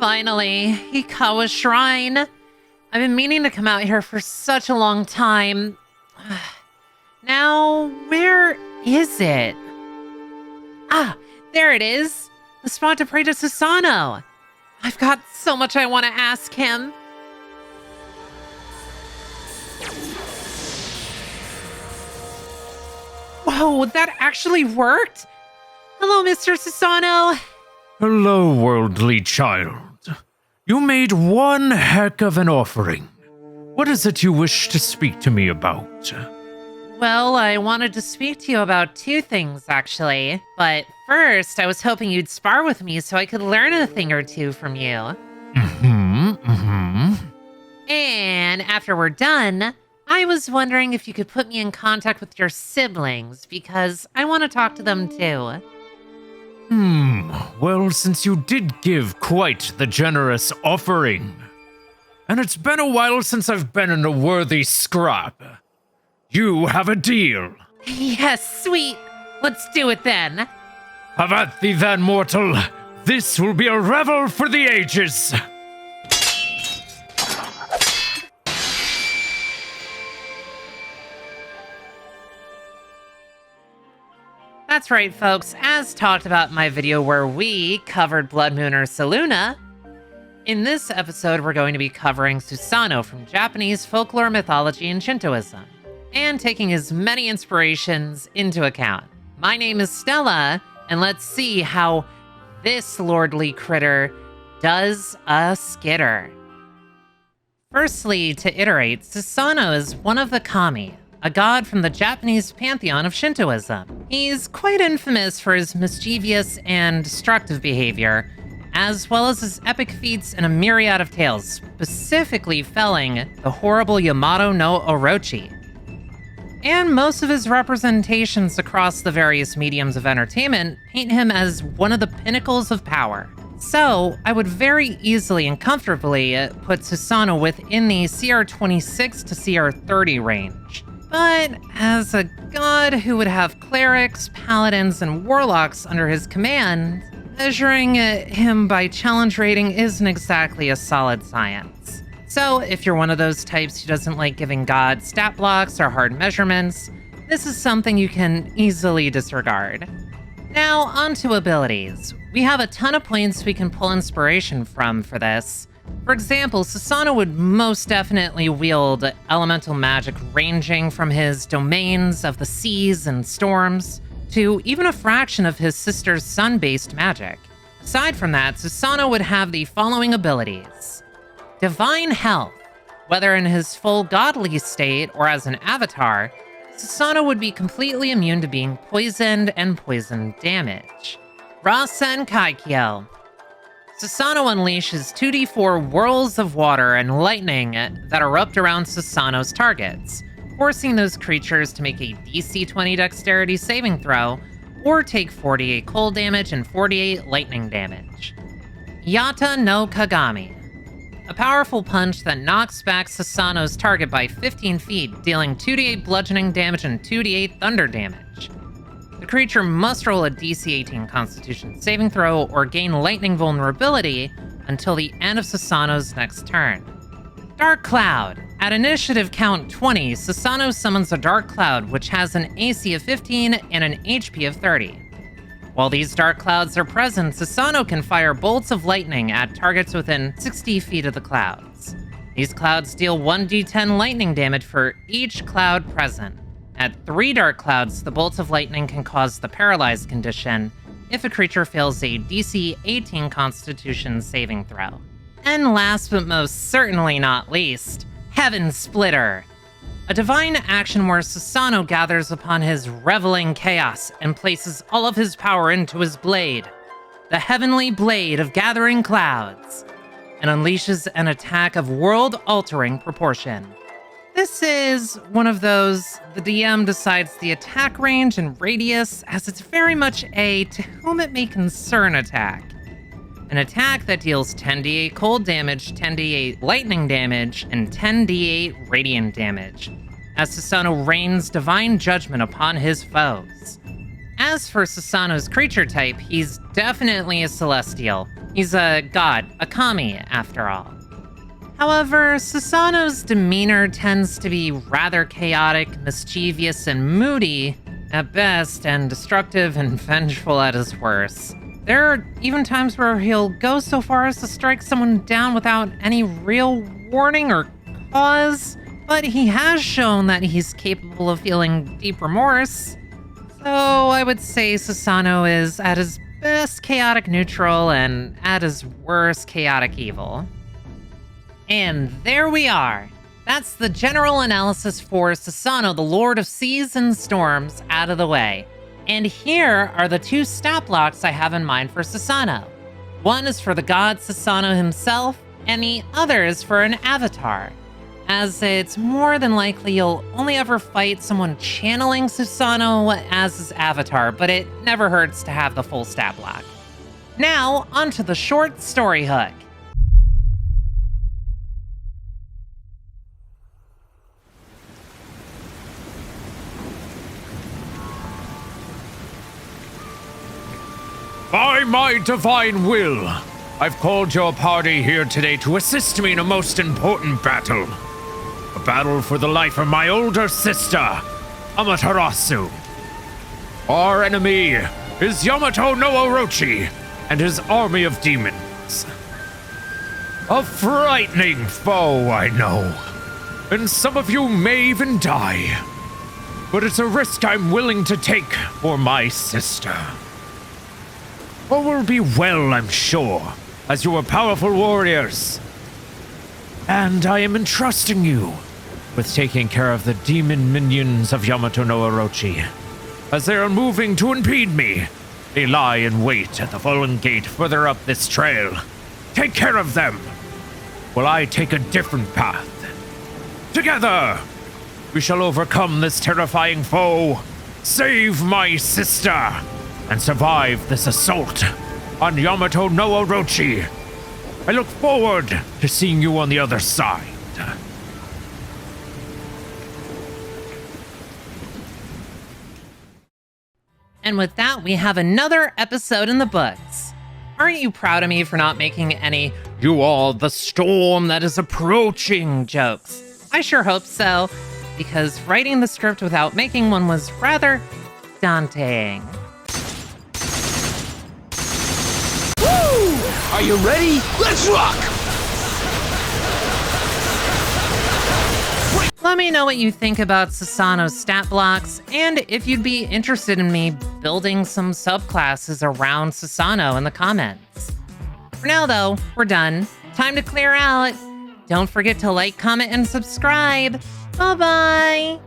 Finally, Hikawa Shrine. I've been meaning to come out here for such a long time. Now, where is it? Ah, there it is. The spot to pray to Susano'o. I've got so much I want to ask him. Whoa, that actually worked? Hello, Mr. Susano'o. Hello, worldly child. You made one heck of an offering. What is it you wish to speak to me about? Well, I wanted to speak to you about two things, actually. But first, I was hoping you'd spar with me so I could learn a thing or two from you. And after we're done, I was wondering if you could put me in contact with your siblings, because I want to talk to them too. Well, since you did give quite the generous offering, and it's been a while since I've been in a worthy scrap, you have a deal. Yes, sweet. Let's do it then. Have at thee then, mortal. This will be a revel for the ages. That's right, folks. As talked about in my video where we covered Blood Moon Ursa Luna, in this episode we're going to be covering Susano'o from Japanese folklore, mythology, and Shintoism, and taking as many inspirations into account. My name is Stella, and let's see how this lordly critter does a skitter. Firstly, to iterate, Susano'o is one of the kami, a god from the Japanese pantheon of Shintoism. He's quite infamous for his mischievous and destructive behavior, as well as his epic feats in a myriad of tales, specifically felling the horrible Yamato no Orochi. And most of his representations across the various mediums of entertainment paint him as one of the pinnacles of power. So, I would very easily and comfortably put Susano'o within the CR26 to CR30 range. But as a god who would have clerics, paladins, and warlocks under his command, measuring him by challenge rating isn't exactly a solid science. So if you're one of those types who doesn't like giving gods stat blocks or hard measurements, this is something you can easily disregard. Now, onto abilities. We have a ton of points we can pull inspiration from for this. For example, Susano'o would most definitely wield elemental magic ranging from his domains of the seas and storms to even a fraction of his sister's sun-based magic. Aside from that, Susano'o would have the following abilities. Divine Health. Whether in his full godly state or as an avatar, Susano'o would be completely immune to being poisoned and poison damage. Rasen Kaikyo. Susano'o unleashes 2d4 whirls of water and lightning that erupt around Susano'o's targets, forcing those creatures to make a DC 20 dexterity saving throw, or take 48 cold damage and 48 lightning damage. Yata no Kagami. A powerful punch that knocks back Susano'o's target by 15 feet, dealing 2d8 bludgeoning damage and 2d8 thunder damage. The creature must roll a DC 18 Constitution saving throw or gain lightning vulnerability until the end of Susano'o's next turn. Dark Cloud. At initiative count 20, Susano'o summons a Dark Cloud which has an AC of 15 and an HP of 30. While these dark clouds are present, Susano'o can fire bolts of lightning at targets within 60 feet of the clouds. These clouds deal 1d10 lightning damage for each cloud present. At 3 dark clouds, the bolts of lightning can cause the paralyzed condition if a creature fails a DC 18 Constitution saving throw. And last but most certainly not least, Heaven Splitter. A divine action where Susano'o gathers upon his reveling chaos and places all of his power into his blade, the heavenly blade of gathering clouds, and unleashes an attack of world-altering proportion. This is one of those, the DM decides the attack range and radius, as it's very much a to whom it may concern attack. An attack that deals 10d8 cold damage, 10d8 lightning damage, and 10d8 radiant damage, as Susano'o rains divine judgment upon his foes. As for Susano'o's creature type, he's definitely a celestial, He's a god, a kami, after all. However, Susano'o's demeanor tends to be rather chaotic, mischievous, and moody at best, and destructive and vengeful at his worst. There are even times where he'll go so far as to strike someone down without any real warning or cause, but he has shown that he's capable of feeling deep remorse. So I would say Susano'o is at his best chaotic neutral and at his worst chaotic evil. And there we are. That's the general analysis for Susano'o, the Lord of Seas and Storms, out of the way. And here are the two stat blocks I have in mind for Susano'o. One is for the god Susano'o himself, and the other is for an avatar, as it's more than likely you'll only ever fight someone channeling Susano'o as his avatar, but it never hurts to have the full stat block. Now, onto the short story hook. By my divine will, I've called your party here today to assist me in a most important battle. A battle for the life of my older sister, Amaterasu. Our enemy is Yamato no Orochi and his army of demons. A frightening foe, I know, and some of you may even die. But it's a risk I'm willing to take for my sister. All will be well, I'm sure, as you are powerful warriors. And I am entrusting you with taking care of the demon minions of Yamato no Orochi. As they are moving to impede me, they lie in wait at the fallen gate further up this trail. Take care of them, while I take a different path. Together, we shall overcome this terrifying foe, save my sister, and survive this assault on Yamato no Orochi. I look forward to seeing you on the other side. And with that, we have another episode in the books. Aren't you proud of me for not making any "you are the storm that is approaching" jokes? I sure hope so, because writing the script without making one was rather daunting. Are you ready? Let's rock! Let me know what you think about Susano'o's stat blocks, and if you'd be interested in me building some subclasses around Susano'o in the comments. For now, though, we're done. Time to clear out. Don't forget to like, comment, and subscribe. Bye-bye!